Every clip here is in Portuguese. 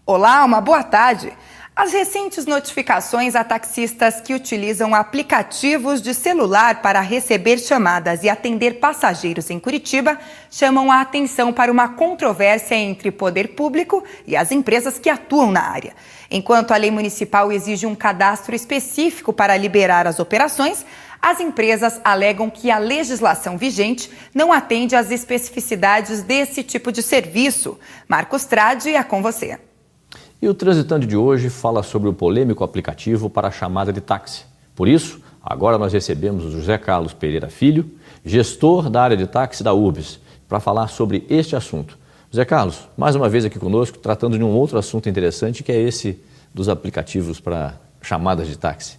Olá, uma boa tarde. As recentes notificações a taxistas que utilizam aplicativos de celular para receber chamadas e atender passageiros em Curitiba chamam a atenção para uma controvérsia entre o poder público e as empresas que atuam na área. Enquanto a lei municipal exige um cadastro específico para liberar as operações, as empresas alegam que a legislação vigente não atende às especificidades desse tipo de serviço. Marcos Tradi, é com você. E o Transitando de hoje fala sobre o polêmico aplicativo para a chamada de táxi. Por isso, agora nós recebemos o José Carlos Pereira Filho, gestor da área de táxi da Urbis, para falar sobre este assunto. José Carlos, mais uma vez aqui conosco, tratando de um outro assunto interessante, que é esse dos aplicativos para chamadas de táxi.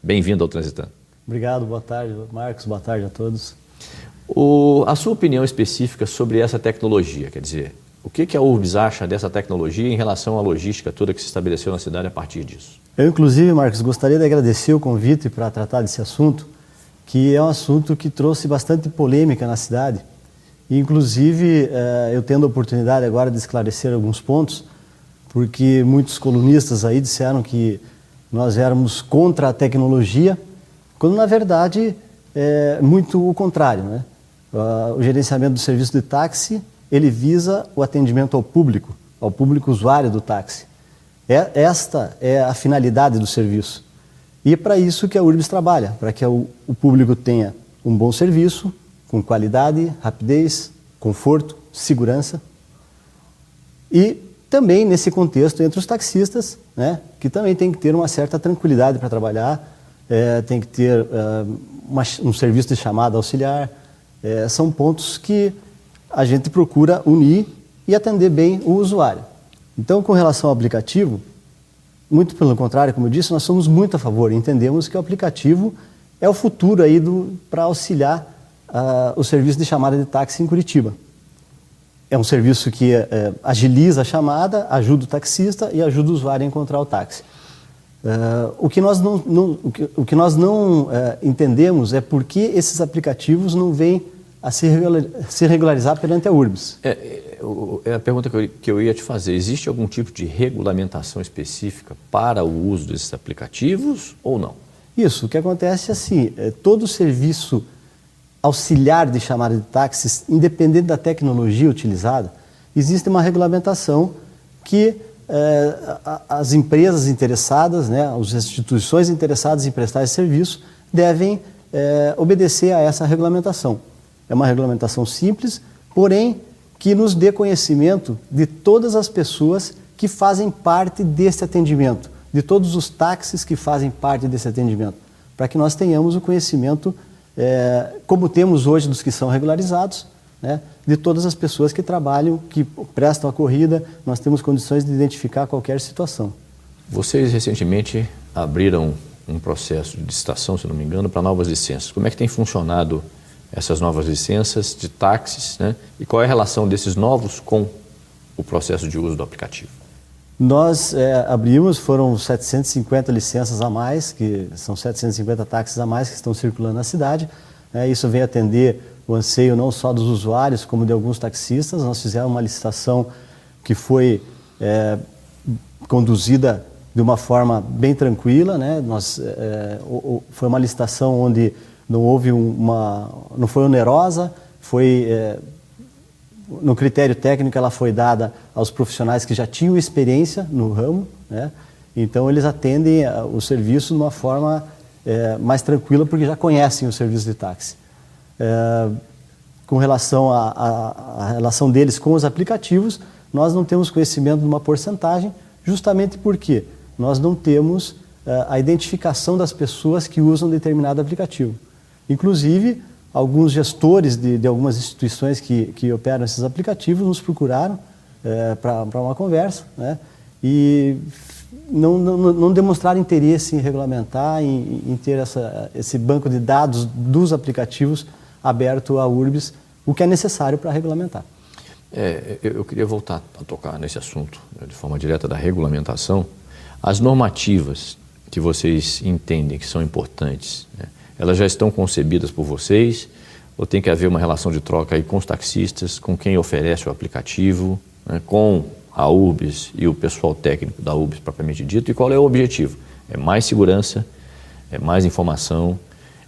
Bem-vindo ao Transitando. Obrigado, boa tarde, Marcos, boa tarde a todos. A sua opinião específica sobre essa tecnologia, quer dizer, o que a Urbis acha dessa tecnologia em relação à logística toda que se estabeleceu na cidade a partir disso? Eu, inclusive, Marcos, gostaria de agradecer o convite para tratar desse assunto, que é um assunto que trouxe bastante polêmica na cidade. E, inclusive, eu tendo a oportunidade agora de esclarecer alguns pontos, porque muitos colunistas aí disseram que nós éramos contra a tecnologia, quando, na verdade, é muito o contrário, né? O gerenciamento do serviço de táxi, ele visa o atendimento ao público usuário do táxi. Esta é a finalidade do serviço. E é para isso que a Urbis trabalha, para que o público tenha um bom serviço, com qualidade, rapidez, conforto, segurança. E também nesse contexto entre os taxistas, né, que também tem que ter uma certa tranquilidade para trabalhar, tem que ter um serviço de chamada auxiliar. São pontos que a gente procura unir e atender bem o usuário. Então, com relação ao aplicativo, muito pelo contrário, como eu disse, nós somos muito a favor. Entendemos que o aplicativo é o futuro aí para auxiliar o serviço de chamada de táxi em Curitiba. É um serviço que agiliza a chamada, ajuda o taxista e ajuda o usuário a encontrar o táxi. O que nós não entendemos é por que esses aplicativos não vêm a se regularizar perante a Urbis. É a pergunta que eu ia te fazer. Existe algum tipo de regulamentação específica para o uso desses aplicativos ou não? Isso, o que acontece é assim, todo serviço auxiliar de chamada de táxis, independente da tecnologia utilizada, existe uma regulamentação que as empresas interessadas, né, as instituições interessadas em prestar esse serviço, devem obedecer a essa regulamentação. É uma regulamentação simples, porém que nos dê conhecimento de todas as pessoas que fazem parte desse atendimento, de todos os táxis que fazem parte desse atendimento, para que nós tenhamos o conhecimento, como temos hoje dos que são regularizados, né, de todas as pessoas que trabalham, que prestam a corrida, nós temos condições de identificar qualquer situação. Vocês recentemente abriram um processo de licitação, se não me engano, para novas licenças. Como é que tem funcionado essas novas licenças de táxis, né? E qual é a relação desses novos com o processo de uso do aplicativo? Nós abrimos, foram 750 licenças a mais, que são 750 táxis a mais que estão circulando na cidade. Isso vem atender o anseio não só dos usuários, como de alguns taxistas. Nós fizemos uma licitação que foi conduzida de uma forma bem tranquila, né? Foi uma licitação onde não houve não foi onerosa, no critério técnico ela foi dada aos profissionais que já tinham experiência no ramo, né? Então eles atendem o serviço de uma forma mais tranquila, porque já conhecem o serviço de táxi. Com relação à relação deles com os aplicativos, nós não temos conhecimento de uma porcentagem, justamente porque nós não temos a identificação das pessoas que usam determinado aplicativo. Inclusive, alguns gestores de algumas instituições que operam esses aplicativos nos procuraram para uma conversa, né? E não demonstraram interesse em regulamentar, em ter esse banco de dados dos aplicativos aberto à Urbis, o que é necessário para regulamentar. Eu queria voltar a tocar nesse assunto, né, de forma direta da regulamentação. As normativas que vocês entendem que são importantes, né, elas já estão concebidas por vocês ou tem que haver uma relação de troca aí com os taxistas, com quem oferece o aplicativo, né, com a URBS e o pessoal técnico da URBS propriamente dito, e qual é o objetivo? É mais segurança, é mais informação,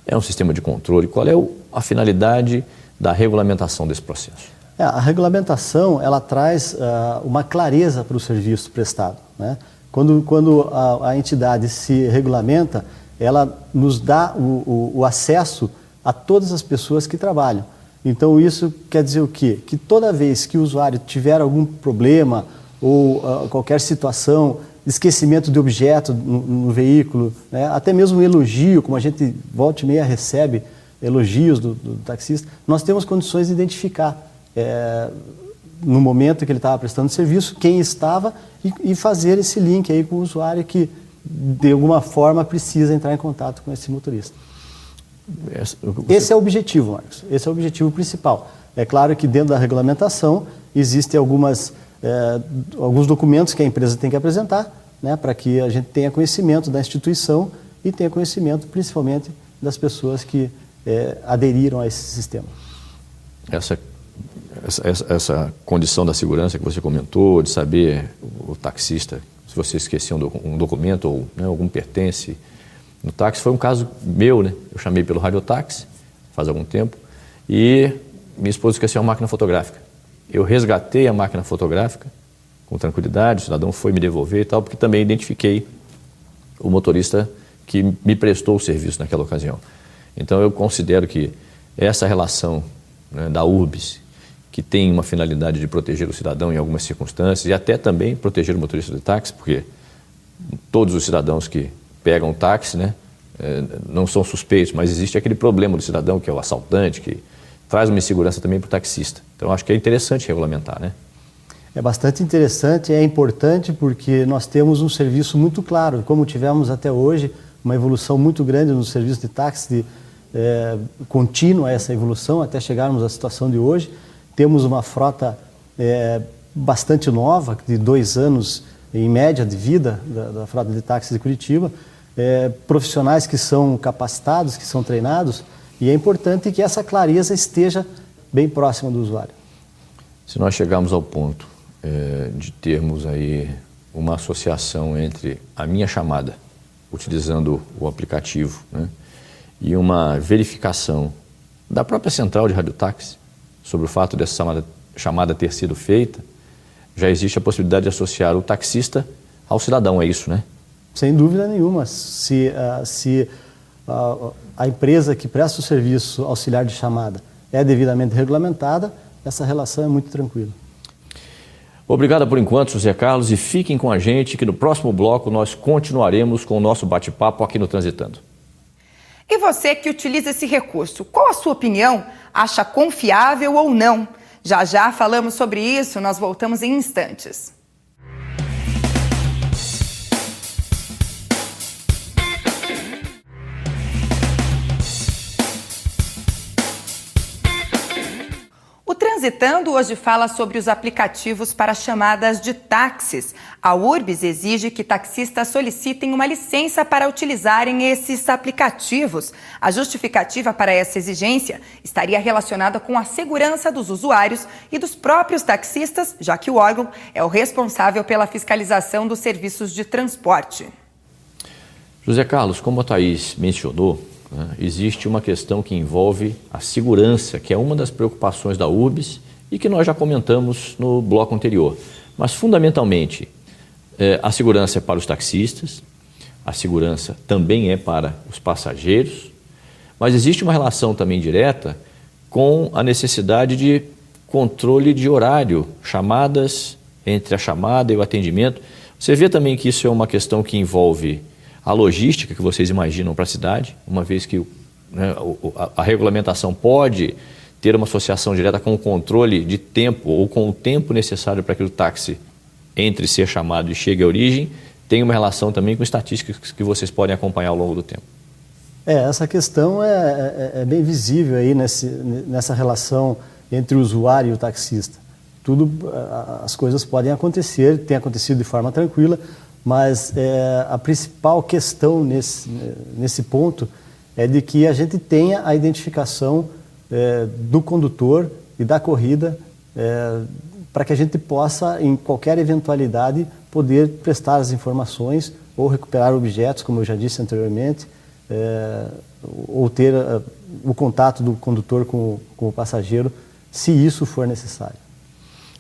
é um sistema de controle. Qual é a finalidade da regulamentação desse processo? A regulamentação, ela traz uma clareza para o serviço prestado, né? Quando a entidade se regulamenta, ela nos dá o acesso a todas as pessoas que trabalham. Então, isso quer dizer o quê? Que toda vez que o usuário tiver algum problema ou qualquer situação, esquecimento de objeto no veículo, né? Até mesmo um elogio, como a gente volta e meia recebe elogios do taxista, nós temos condições de identificar no momento que ele estava prestando serviço, quem estava e fazer esse link aí com o usuário que, de alguma forma, precisa entrar em contato com esse motorista. Esse é o objetivo, Marcos. Esse é o objetivo principal. É claro que dentro da regulamentação existem alguns documentos que a empresa tem que apresentar, né, para que a gente tenha conhecimento da instituição e tenha conhecimento principalmente das pessoas que aderiram a esse sistema. Essa condição da segurança que você comentou, de saber o taxista, se você esqueceu um documento ou, né, algum pertence no táxi, foi um caso meu, né? Eu chamei pelo radiotáxi faz algum tempo e minha esposa esqueceu a máquina fotográfica. Eu resgatei a máquina fotográfica com tranquilidade, o cidadão foi me devolver e tal, porque também identifiquei o motorista que me prestou o serviço naquela ocasião. Então eu considero que essa relação, né, da URBS, que tem uma finalidade de proteger o cidadão em algumas circunstâncias e até também proteger o motorista de táxi, porque todos os cidadãos que pegam o táxi, né, não são suspeitos, mas existe aquele problema do cidadão, que é o assaltante, que traz uma insegurança também para o taxista. Então acho que é interessante regulamentar, né? É bastante interessante, é importante porque nós temos um serviço muito claro, como tivemos até hoje, uma evolução muito grande no serviço de táxi, contínua essa evolução, até chegarmos à situação de hoje. Temos uma frota bastante nova, de 2 anos em média de vida da frota de táxis de Curitiba, profissionais que são capacitados, que são treinados, e é importante que essa clareza esteja bem próxima do usuário. Se nós chegarmos ao ponto de termos aí uma associação entre a minha chamada, utilizando o aplicativo, né, e uma verificação da própria central de radiotáxi sobre o fato dessa chamada ter sido feita, já existe a possibilidade de associar o taxista ao cidadão, é isso, né? Sem dúvida nenhuma. Se a empresa que presta o serviço auxiliar de chamada é devidamente regulamentada, essa relação é muito tranquila. Obrigado por enquanto, José Carlos, e fiquem com a gente que no próximo bloco nós continuaremos com o nosso bate-papo aqui no Transitando. E você que utiliza esse recurso, qual a sua opinião? Acha confiável ou não? Já já falamos sobre isso, nós voltamos em instantes. O Transitando hoje fala sobre os aplicativos para chamadas de táxis. A URBS exige que taxistas solicitem uma licença para utilizarem esses aplicativos. A justificativa para essa exigência estaria relacionada com a segurança dos usuários e dos próprios taxistas, já que o órgão é o responsável pela fiscalização dos serviços de transporte. José Carlos, como a Thaís mencionou, existe uma questão que envolve a segurança, que é uma das preocupações da URBS e que nós já comentamos no bloco anterior. Mas, fundamentalmente, a segurança é para os taxistas, a segurança também é para os passageiros, mas existe uma relação também direta com a necessidade de controle de horário, chamadas entre a chamada e o atendimento. Você vê também que isso é uma questão que envolve a logística que vocês imaginam para a cidade, uma vez que, né, a regulamentação pode ter uma associação direta com o controle de tempo ou com o tempo necessário para que o táxi entre ser chamado e chegue à origem, tem uma relação também com estatísticas que vocês podem acompanhar ao longo do tempo. Essa questão é bem visível aí nessa relação entre o usuário e o taxista. As coisas podem acontecer, tem acontecido de forma tranquila, mas a principal questão nesse ponto é de que a gente tenha a identificação do condutor e da corrida para que a gente possa, em qualquer eventualidade, poder prestar as informações ou recuperar objetos, como eu já disse anteriormente, ou ter o contato do condutor com o passageiro, se isso for necessário.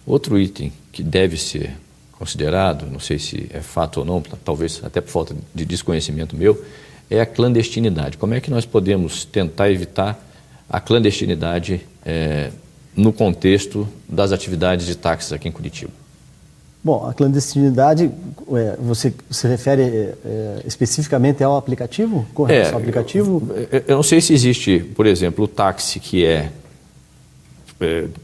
Outro item que deve ser considerado, não sei se é fato ou não, talvez até por falta de desconhecimento meu, é a clandestinidade. Como é que nós podemos tentar evitar a clandestinidade no contexto das atividades de táxis aqui em Curitiba? Bom, a clandestinidade, você se refere especificamente ao aplicativo? Com relação ao aplicativo? Eu não sei se existe, por exemplo, o táxi que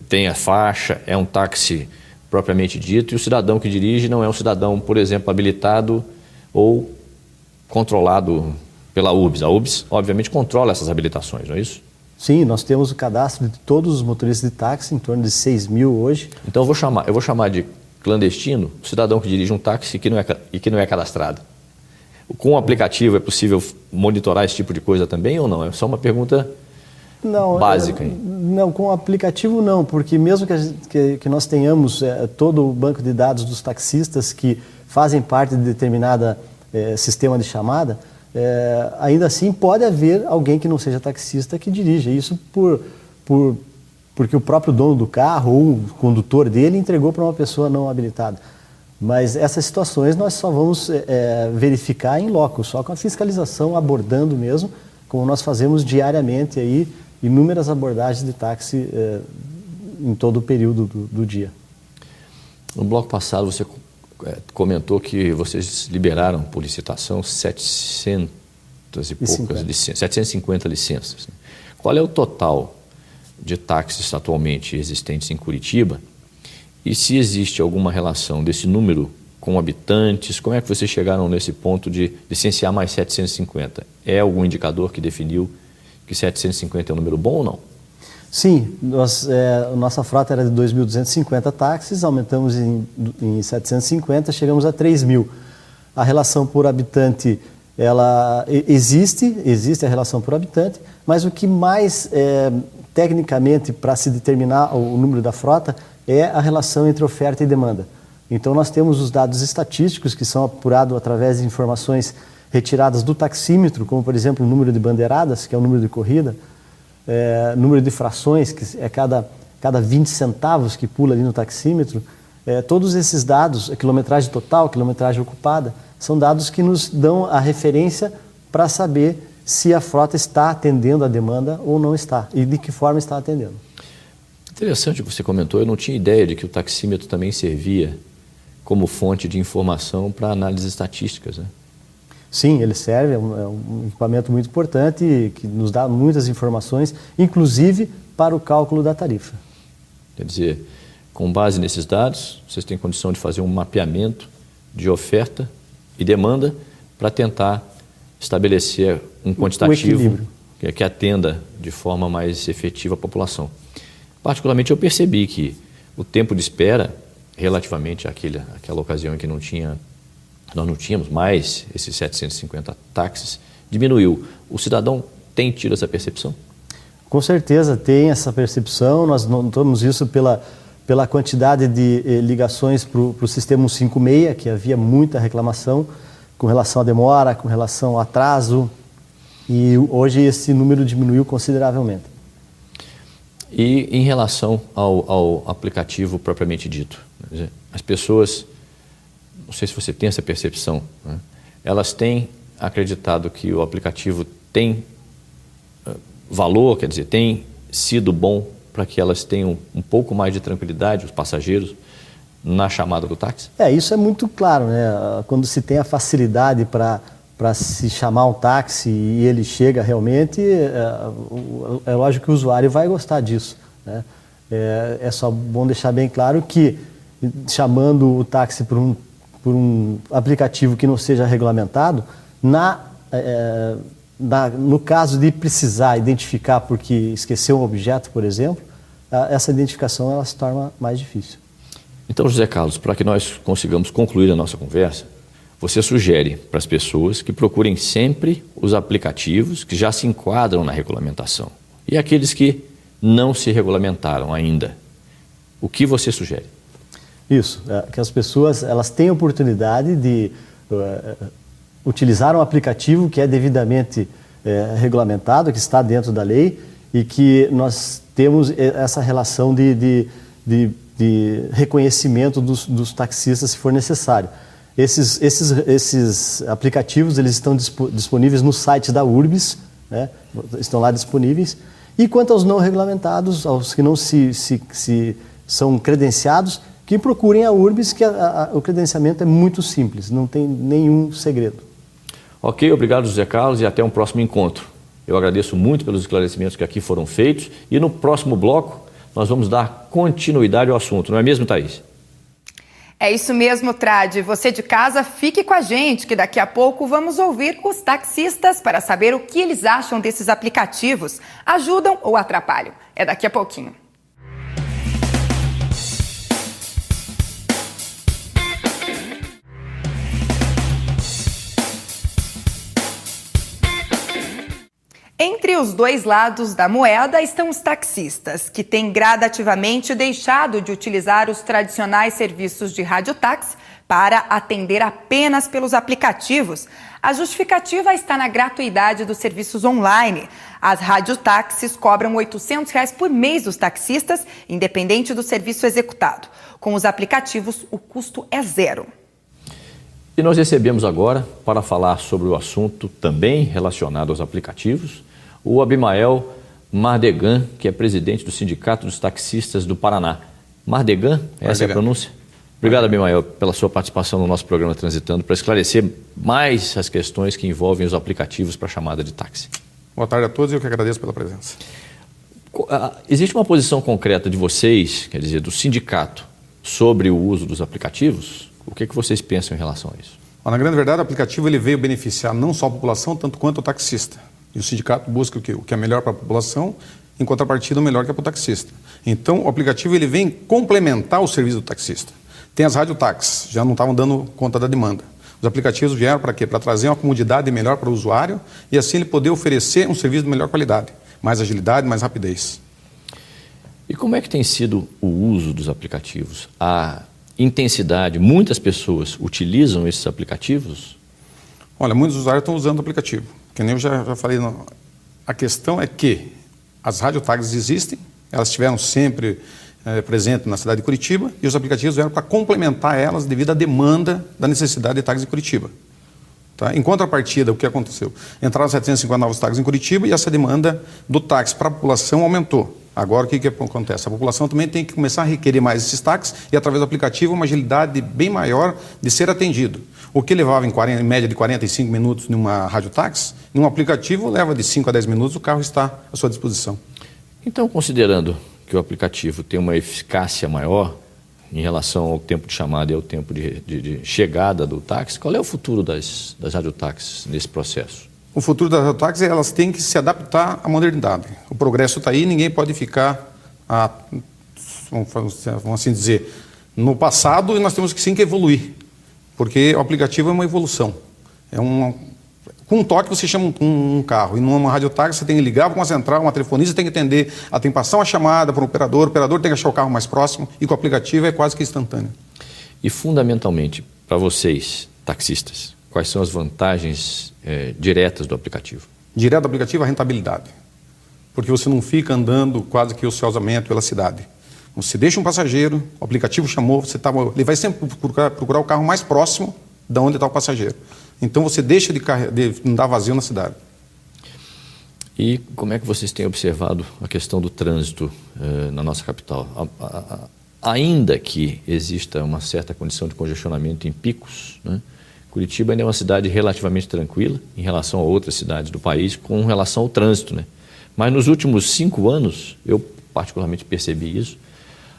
tem a faixa, é um táxi propriamente dito, e o cidadão que dirige não é um cidadão, por exemplo, habilitado ou controlado pela UBS. A UBS, obviamente, controla essas habilitações, não é isso? Sim, nós temos o cadastro de todos os motoristas de táxi, em torno de 6 mil hoje. Então eu vou chamar de clandestino o cidadão que dirige um táxi e que não é cadastrado. Com o aplicativo é possível monitorar esse tipo de coisa também ou não? É só uma pergunta básica. Não, com o aplicativo não, porque mesmo que nós tenhamos todo o banco de dados dos taxistas que fazem parte de determinado sistema de chamada, ainda assim pode haver alguém que não seja taxista que dirija. Isso porque o próprio dono do carro ou o condutor dele entregou para uma pessoa não habilitada. Mas essas situações nós só vamos verificar em loco, só com a fiscalização, abordando mesmo, como nós fazemos diariamente aí, inúmeras abordagens de táxi em todo o período do dia. No bloco passado você comentou que vocês liberaram por licitação 700 e poucas licenças, 750 licenças. Qual é o total de táxis atualmente existentes em Curitiba? E se existe alguma relação desse número com habitantes, como é que vocês chegaram nesse ponto de licenciar mais 750? É algum indicador que definiu que 750 é um número bom ou não? Sim, nossa frota era de 2.250 táxis, aumentamos em 750, chegamos a 3.000. A relação por habitante, ela existe a relação por habitante, mas o que mais tecnicamente para se determinar o número da frota é a relação entre oferta e demanda. Então nós temos os dados estatísticos que são apurados através de informações retiradas do taxímetro, como por exemplo o número de bandeiradas, que é o número de corrida, número de frações, que é cada 20 centavos que pula ali no taxímetro. Todos esses dados, a quilometragem total, a quilometragem ocupada, são dados que nos dão a referência para saber se a frota está atendendo a demanda ou não está, e de que forma está atendendo. Interessante o que você comentou, eu não tinha ideia de que o taxímetro também servia como fonte de informação para análises estatísticas, né? Sim, ele serve, é um equipamento muito importante que nos dá muitas informações, inclusive para o cálculo da tarifa. Quer dizer, com base nesses dados, vocês têm condição de fazer um mapeamento de oferta e demanda para tentar estabelecer um quantitativo que atenda de forma mais efetiva a população. Particularmente eu percebi que o tempo de espera, relativamente àquela ocasião em que nós não tínhamos mais esses 750 táxis, diminuiu. O cidadão tem tido essa percepção? Com certeza tem essa percepção, nós notamos isso pela quantidade de ligações para o sistema 156, que havia muita reclamação com relação à demora, com relação ao atraso, e hoje esse número diminuiu consideravelmente. E em relação ao aplicativo propriamente dito, quer dizer, as pessoas, não sei se você tem essa percepção, né? Elas têm acreditado que o aplicativo tem valor, quer dizer, tem sido bom para que elas tenham um pouco mais de tranquilidade, os passageiros, na chamada do táxi? Isso é muito claro, né? Quando se tem a facilidade para se chamar um táxi e ele chega realmente, é lógico que o usuário vai gostar disso, né? É só bom deixar bem claro que, chamando o táxi por um aplicativo que não seja regulamentado, no caso de precisar identificar porque esqueceu um objeto, por exemplo, essa identificação ela se torna mais difícil. Então, José Carlos, para que nós consigamos concluir a nossa conversa, você sugere para as pessoas que procurem sempre os aplicativos que já se enquadram na regulamentação e aqueles que não se regulamentaram ainda. O que você sugere? Isso, que as pessoas elas têm a oportunidade de utilizar um aplicativo que é devidamente regulamentado, que está dentro da lei e que nós temos essa relação de reconhecimento dos taxistas se for necessário. Esses aplicativos eles estão disponíveis no site da Urbis, né? Estão lá disponíveis. E quanto aos não regulamentados, aos que não são credenciados, que procurem a Urbis, que o credenciamento é muito simples, não tem nenhum segredo. Ok, obrigado José Carlos e até um próximo encontro. Eu agradeço muito pelos esclarecimentos que aqui foram feitos e no próximo bloco nós vamos dar continuidade ao assunto, não é mesmo, Thaís? É isso mesmo, Trad. Você de casa, fique com a gente, que daqui a pouco vamos ouvir os taxistas para saber o que eles acham desses aplicativos. Ajudam ou atrapalham? É daqui a pouquinho. Entre os dois lados da moeda estão os taxistas, que têm gradativamente deixado de utilizar os tradicionais serviços de radiotáxi para atender apenas pelos aplicativos. A justificativa está na gratuidade dos serviços online. As radiotáxis cobram R$ 800 por mês dos taxistas, independente do serviço executado. Com os aplicativos, o custo é zero. E nós recebemos agora, para falar sobre o assunto também relacionado aos aplicativos, o Abimael Mardegan, que é presidente do Sindicato dos Taxistas do Paraná. Mardegan, essa é a pronúncia? Obrigado, Abimael, pela sua participação no nosso programa Transitando, para esclarecer mais as questões que envolvem os aplicativos para chamada de táxi. Boa tarde a todos e eu que agradeço pela presença. Existe uma posição concreta de vocês, quer dizer, do sindicato, sobre o uso dos aplicativos? O que vocês pensam em relação a isso? Na grande verdade, o aplicativo ele veio beneficiar não só a população, tanto quanto o taxista. E o sindicato busca o que é melhor para a população, em contrapartida o melhor que é para o taxista. Então, o aplicativo ele vem complementar o serviço do taxista. Tem as radiotáxis, já não estavam dando conta da demanda. Os aplicativos vieram para quê? Para trazer uma comodidade melhor para o usuário e assim ele poder oferecer um serviço de melhor qualidade, mais agilidade, mais rapidez. E como é que tem sido o uso dos aplicativos? A intensidade, muitas pessoas utilizam esses aplicativos? Olha, muitos usuários estão usando o aplicativo. Que nem eu já falei, a questão é que as radiotáxis existem, elas estiveram sempre presentes na cidade de Curitiba e os aplicativos vieram para complementar elas devido à demanda da necessidade de táxi de Curitiba. Tá? Em contrapartida, o que aconteceu? Entraram 750 novos táxis em Curitiba e essa demanda do táxi para a população aumentou. Agora, o que acontece? A população também tem que começar a requerer mais esses táxis e, através do aplicativo, uma agilidade bem maior de ser atendido. O que levava em média de 45 minutos numa radiotáxi, num aplicativo leva de 5 a 10 minutos, o carro está à sua disposição. Então, considerando que o aplicativo tem uma eficácia maior em relação ao tempo de chamada e ao tempo de chegada do táxi, qual é o futuro das radiotáxis nesse processo? O futuro das radiotáxis, elas têm que se adaptar à modernidade. O progresso está aí, ninguém pode ficar, vamos assim dizer, no passado e nós temos que sim que evoluir. Porque o aplicativo é uma evolução. Com um toque você chama um carro. E numa radiotáxi você tem que ligar para uma central, uma telefonista tem que atender, tem que passar uma chamada para o operador tem que achar o carro mais próximo e com o aplicativo é quase que instantâneo. E fundamentalmente, para vocês, taxistas, quais são as vantagens diretas do aplicativo? Direto do aplicativo, a rentabilidade. Porque você não fica andando quase que ociosamente pela cidade. Você deixa um passageiro, o aplicativo chamou, ele vai sempre procurar o carro mais próximo de onde está o passageiro. Então você deixa de andar vazio na cidade. E como é que vocês têm observado a questão do trânsito na nossa capital? Ainda que exista uma certa condição de congestionamento em picos, né? Curitiba ainda é uma cidade relativamente tranquila em relação a outras cidades do país com relação ao trânsito, né? Mas nos últimos 5 anos, eu particularmente percebi isso,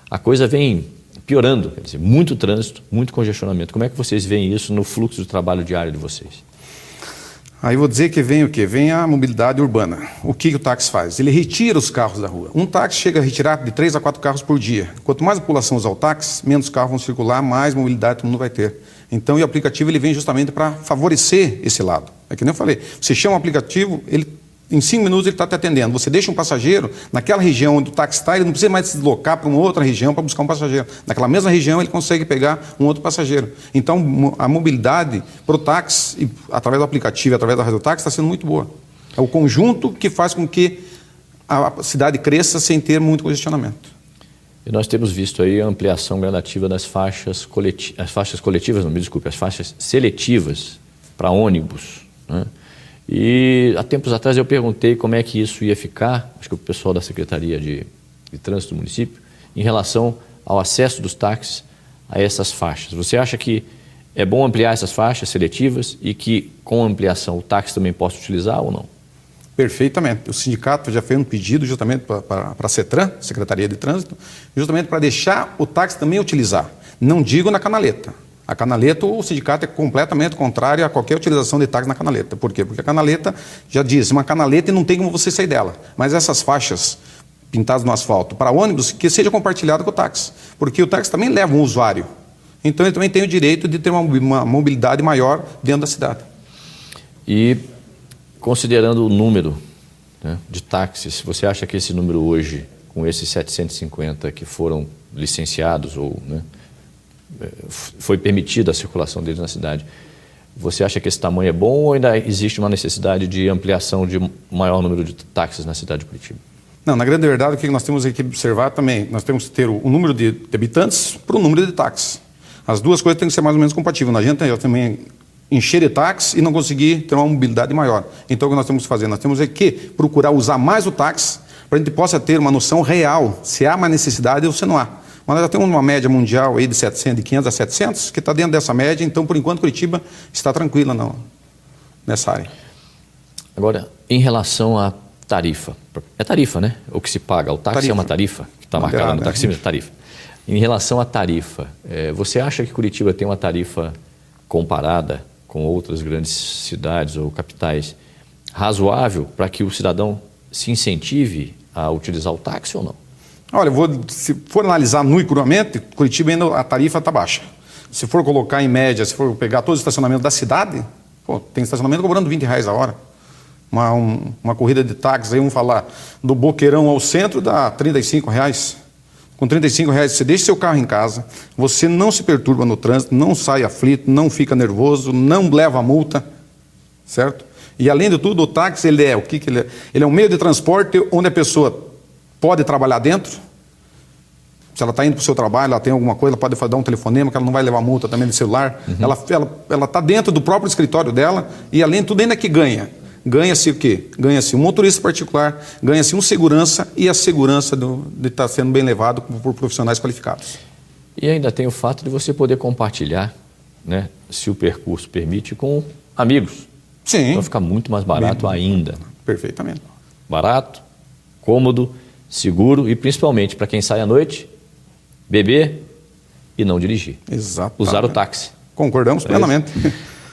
a coisa vem piorando, quer dizer, muito trânsito, muito congestionamento. Como é que vocês veem isso no fluxo de trabalho diário de vocês? Aí vou dizer que vem o quê? Vem a mobilidade urbana. O que o táxi faz? Ele retira os carros da rua. Um táxi chega a retirar de 3 a 4 carros por dia. Quanto mais a população usar o táxi, menos carros vão circular, mais mobilidade todo mundo vai ter. Então, o aplicativo ele vem justamente para favorecer esse lado. É que nem eu falei, você chama o aplicativo, ele em 5 minutos ele está te atendendo. Você deixa um passageiro naquela região onde o táxi está, ele não precisa mais se deslocar para uma outra região para buscar um passageiro. Naquela mesma região ele consegue pegar um outro passageiro. Então a mobilidade para o táxi, através do aplicativo, através da radiotáxi, está sendo muito boa. É o conjunto que faz com que a cidade cresça sem ter muito congestionamento. E nós temos visto aí a ampliação gradativa das faixas coletivas, não me desculpe, as faixas seletivas para ônibus, né? E há tempos atrás eu perguntei como é que isso ia ficar, acho que o pessoal da Secretaria de Trânsito do município, em relação ao acesso dos táxis a essas faixas. Você acha que é bom ampliar essas faixas seletivas e que com a ampliação o táxi também possa utilizar ou não? Perfeitamente. O sindicato já fez um pedido justamente para a CETRAN, Secretaria de Trânsito, justamente para deixar o táxi também utilizar. Não digo na canaleta. A canaleta, o sindicato é completamente contrário a qualquer utilização de táxi na canaleta. Por quê? Porque a canaleta já diz, uma canaleta e não tem como você sair dela. Mas essas faixas pintadas no asfalto para ônibus, que seja compartilhado com o táxi. Porque o táxi também leva um usuário. Então ele também tem o direito de ter uma mobilidade maior dentro da cidade. E considerando o número, né, de táxis, você acha que esse número hoje, com esses 750 que foram licenciados ou, né, foi permitida a circulação deles na cidade, você acha que esse tamanho é bom ou ainda existe uma necessidade de ampliação de maior número de táxis na cidade de Curitiba? Não, na grande verdade, o que nós temos que observar também, nós temos que ter o número de habitantes para o número de táxis. As duas coisas têm que ser mais ou menos compatíveis. Não adianta também encher de táxi e não conseguir ter uma mobilidade maior. Então, o que nós temos que fazer? Nós temos que procurar usar mais o táxi para a gente possa ter uma noção real se há uma necessidade ou se não há. Mas nós já temos uma média mundial aí de 500 a 700, que está dentro dessa média, então, por enquanto, Curitiba está tranquila nessa área. Agora, em relação à tarifa, é tarifa, né? O que se paga, o táxi tarifa. É uma tarifa, que está marcada no taxímetro, tarifa. Em relação à tarifa, você acha que Curitiba tem uma tarifa comparada com outras grandes cidades ou capitais razoável para que o cidadão se incentive a utilizar o táxi ou não? Olha, se for analisar nu e cruamente, Curitiba ainda a tarifa está baixa. Se for colocar em média, se for pegar todos os estacionamentos da cidade, tem estacionamento cobrando R$20 a hora. Uma corrida de táxi, aí vamos falar, do Boqueirão ao centro dá R$35. Com R$35 você deixa seu carro em casa, você não se perturba no trânsito, não sai aflito, não fica nervoso, não leva multa, certo? E além de tudo, o táxi ele é o que ele é? Ele é um meio de transporte onde a pessoa pode trabalhar dentro. Se ela está indo para o seu trabalho, ela tem alguma coisa, ela pode dar um telefonema, que ela não vai levar multa também de celular. Uhum. Ela está dentro do próprio escritório dela e além de tudo ainda que ganha. Ganha-se o quê? Ganha-se um motorista particular, ganha-se um segurança e a segurança de estar sendo bem levado por profissionais qualificados. E ainda tem o fato de você poder compartilhar, né, se o percurso permite, com amigos. Sim. Então fica muito mais barato ainda. Perfeitamente. Barato, cômodo, seguro e principalmente para quem sai à noite, beber e não dirigir. Exato. Usar o táxi. Concordamos plenamente.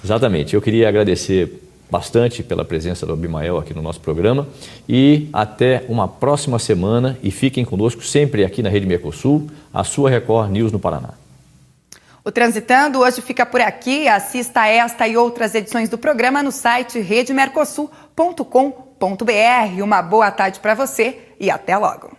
Exatamente. Eu queria agradecer bastante pela presença do Abimael aqui no nosso programa e até uma próxima semana e fiquem conosco sempre aqui na Rede Mercosul, a sua Record News no Paraná. O Transitando hoje fica por aqui. Assista esta e outras edições do programa no site redemercosul.com.br. Uma boa tarde para você e até logo.